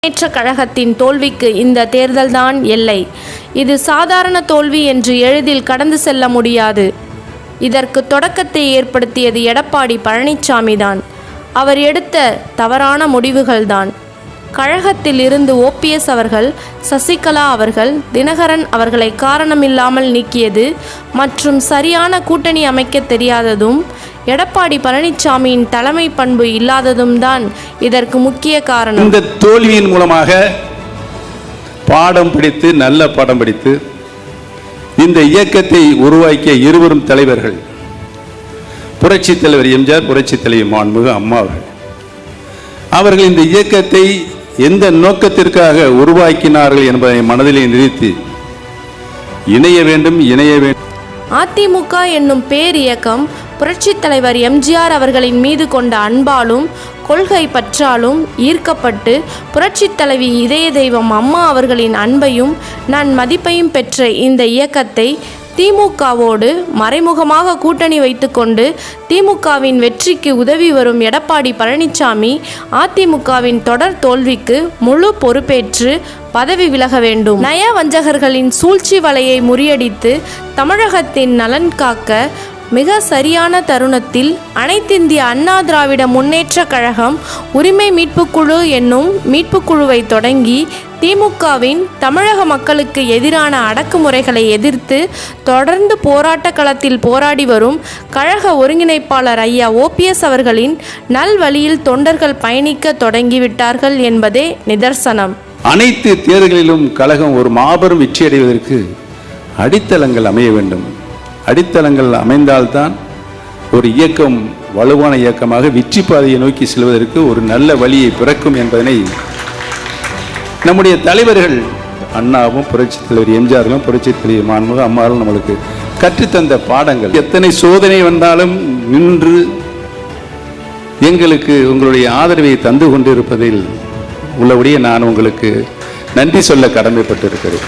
முன்னேற்ற கழகத்தின் தோல்விக்கு இந்த தேர்தல்தான் எல்லை. இது சாதாரண தோல்வி என்று எளிதில் கடந்து செல்ல முடியாது. இதற்கு தொடக்கத்தை ஏற்படுத்தியது எடப்பாடி பழனிசாமி தான். அவர் எடுத்த தவறான முடிவுகள்தான். கழகத்தில் இருந்து OPS அவர்கள், சசிகலா அவர்கள், தினகரன் அவர்களை காரணமில்லாமல் நீக்கியது மற்றும் சரியான கூட்டணி அமைக்க தெரியாததும், எடப்பாடி பழனிசாமியின் தலைமை பண்பு இல்லாததும் தான் இதற்கு முக்கிய காரணம். இந்த தோல்வியின் மூலமாக பாடம் படித்து, நல்ல பாடம் படித்து இந்த இயக்கத்தை உருவாக்கிய இருவரும் தலைவர்கள், புரட்சி தலைவர் எம்ஜிஆர், புரட்சி தலைவர் மாண்புமிகு அம்மா அவர்கள் இந்த இயக்கத்தை எந்த நோக்கத்திற்காக உருவாக்கினார்கள் என்பதை மனதிலே நிறுத்தி இணைய வேண்டும். அதிமுக என்னும் பேர் இயக்கம் புரட்சி தலைவர் எம்ஜிஆர் அவர்களின் மீது கொண்ட அன்பாலும் கொள்கை பற்றாலும் ஈர்க்கப்பட்டு புரட்சி தலைவி இதய தெய்வம் அம்மா அவர்களின் அன்பையும் மதிப்பையும் பெற்ற இந்த இயக்கத்தை திமுகவோடு மறைமுகமாக கூட்டணி வைத்துக்கொண்டு திமுகவின் வெற்றிக்கு உதவி வரும் எடப்பாடி பழனிசாமி அதிமுகவின் தொடர் தோல்விக்கு முழு பொறுப்பேற்று பதவி விலக வேண்டும். நய வஞ்சகர்களின் சூழ்ச்சி வலையை முறியடித்து தமிழகத்தின் நலன் காக்க மிக சரியான தருணத்தில் அனைத்திந்திய அண்ணா திராவிட முன்னேற்ற கழகம் உரிமை மீட்புக்குழு என்னும் மீட்புக்குழுவை தொடங்கி திமுகவின் தமிழக மக்களுக்கு எதிரான அடக்குமுறைகளை எதிர்த்து தொடர்ந்து போராட்ட களத்தில் போராடி வரும் கழக ஒருங்கிணைப்பாளர் ஐயா OPS அவர்களின் நல்வழியில் தொண்டர்கள் பயணிக்க தொடங்கிவிட்டார்கள் என்பதே நிதர்சனம். அனைத்து தேர்தல்களிலும் கழகம் ஒரு மாபெரும் வெற்றியடைவதற்கு அடித்தளங்கள் அமைய வேண்டும். அடித்தளங்கள் அமைந்தால்தான் ஒரு இயக்கம் வலுவான இயக்கமாக வெற்றி பாதையை நோக்கி செல்வதற்கு ஒரு நல்ல வழியை பிறக்கும் என்பதனை நம்முடைய தலைவர்கள் அண்ணாவும், புரட்சி தலைவர் எம்ஜிஆரும், புரட்சி தலைவர் மாண்புமிகு அம்மாவும் நம்மளுக்கு கற்றுத்தந்த பாடங்கள். எத்தனை சோதனை வந்தாலும் நின்று எங்களுக்கு உங்களுடைய ஆதரவை தந்து கொண்டிருப்பதில் உள்ளபடியே நான் உங்களுக்கு நன்றி சொல்ல கடமைப்பட்டிருக்கிறேன்.